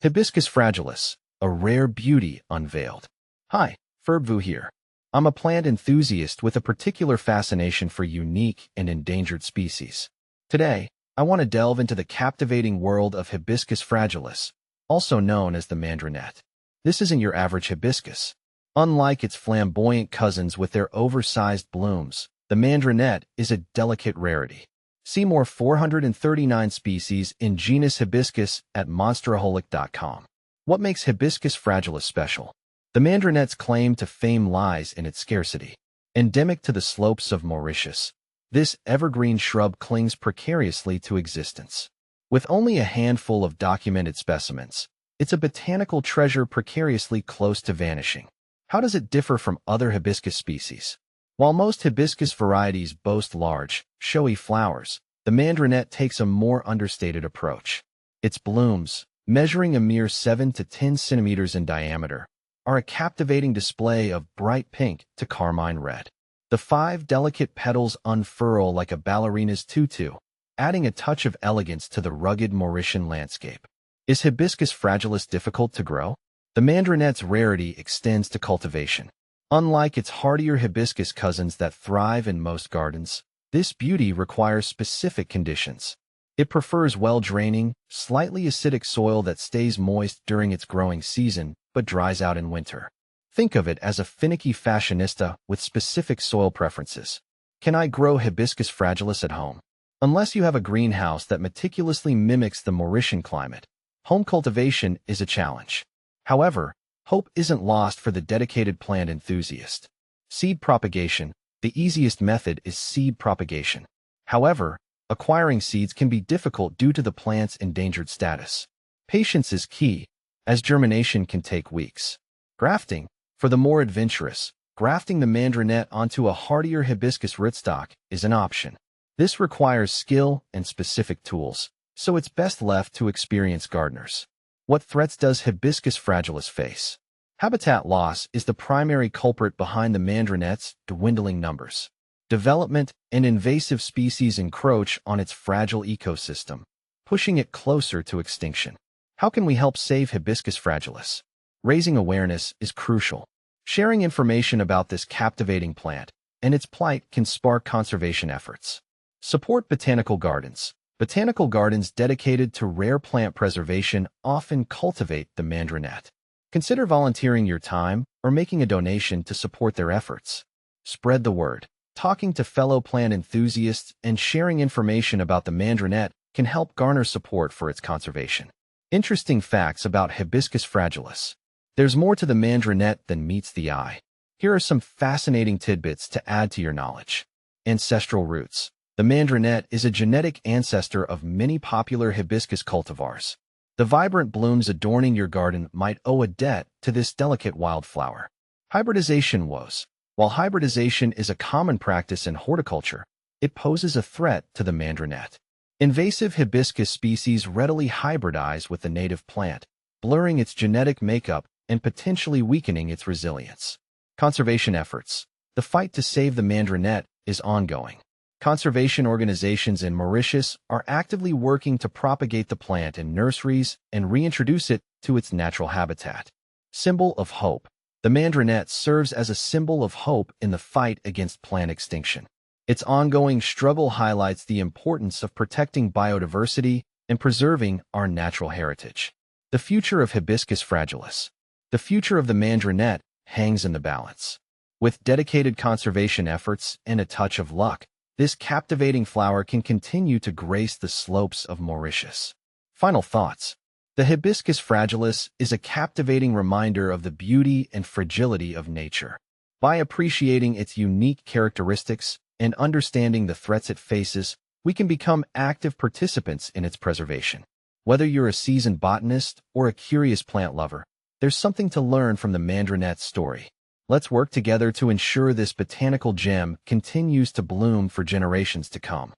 Hibiscus fragilis, a rare beauty unveiled. Hi, Ferbvu here. I'm a plant enthusiast with a particular fascination for unique and endangered species. Today, I want to delve into the captivating world of Hibiscus fragilis, also known as the mandarinette. This isn't your average hibiscus. Unlike its flamboyant cousins with their oversized blooms, the mandarinette is a delicate rarity. See more 439 species in genus Hibiscus at monsteraholic.com. What makes Hibiscus fragilis special? The mandarinette's claim to fame lies in its scarcity. Endemic to the slopes of Mauritius, this evergreen shrub clings precariously to existence. With only a handful of documented specimens, it's a botanical treasure precariously close to vanishing. How does it differ from other hibiscus species? While most hibiscus varieties boast large, showy flowers, the mandarinette takes a more understated approach. Its blooms, measuring a mere 7 to 10 centimeters in diameter, are a captivating display of bright pink to carmine red. The 5 delicate petals unfurl like a ballerina's tutu, adding a touch of elegance to the rugged Mauritian landscape. Is Hibiscus fragilis difficult to grow? The mandarinette's rarity extends to cultivation. Unlike its hardier hibiscus cousins that thrive in most gardens, this beauty requires specific conditions. It prefers well-draining, slightly acidic soil that stays moist during its growing season but dries out in winter. Think of it as a finicky fashionista with specific soil preferences. Can I grow Hibiscus fragilis at home? Unless you have a greenhouse that meticulously mimics the Mauritian climate, home cultivation is a challenge. However, hope isn't lost for the dedicated plant enthusiast. Seed propagation. The easiest method is seed propagation. However, acquiring seeds can be difficult due to the plant's endangered status. Patience is key, as germination can take weeks. Grafting. For the more adventurous, grafting the mandarinette onto a hardier hibiscus rootstock is an option. This requires skill and specific tools, so it's best left to experienced gardeners. What threats does Hibiscus fragilis face? Habitat loss is the primary culprit behind the mandarinette's dwindling numbers. Development and invasive species encroach on its fragile ecosystem, pushing it closer to extinction. How can we help save Hibiscus fragilis? Raising awareness is crucial. Sharing information about this captivating plant and its plight can spark conservation efforts. Support botanical gardens. Botanical gardens dedicated to rare plant preservation often cultivate the mandarinette. Consider volunteering your time or making a donation to support their efforts. Spread the word. Talking to fellow plant enthusiasts and sharing information about the mandarinette can help garner support for its conservation. Interesting facts about Hibiscus fragilis. There's more to the mandarinette than meets the eye. Here are some fascinating tidbits to add to your knowledge. Ancestral roots. The mandarinette is a genetic ancestor of many popular hibiscus cultivars. The vibrant blooms adorning your garden might owe a debt to this delicate wildflower. Hybridization woes. While hybridization is a common practice in horticulture, it poses a threat to the mandarinette. Invasive hibiscus species readily hybridize with the native plant, blurring its genetic makeup and potentially weakening its resilience. Conservation efforts. The fight to save the mandarinette is ongoing. Conservation organizations in Mauritius are actively working to propagate the plant in nurseries and reintroduce it to its natural habitat. Symbol of hope. The mandarinette serves as a symbol of hope in the fight against plant extinction. Its ongoing struggle highlights the importance of protecting biodiversity and preserving our natural heritage. The future of Hibiscus fragilis. The future of the mandarinette hangs in the balance. With dedicated conservation efforts and a touch of luck, this captivating flower can continue to grace the slopes of Mauritius. Final thoughts. The Hibiscus fragilis is a captivating reminder of the beauty and fragility of nature. By appreciating its unique characteristics and understanding the threats it faces, we can become active participants in its preservation. Whether you're a seasoned botanist or a curious plant lover, there's something to learn from the mandarinette's story. Let's work together to ensure this botanical gem continues to bloom for generations to come.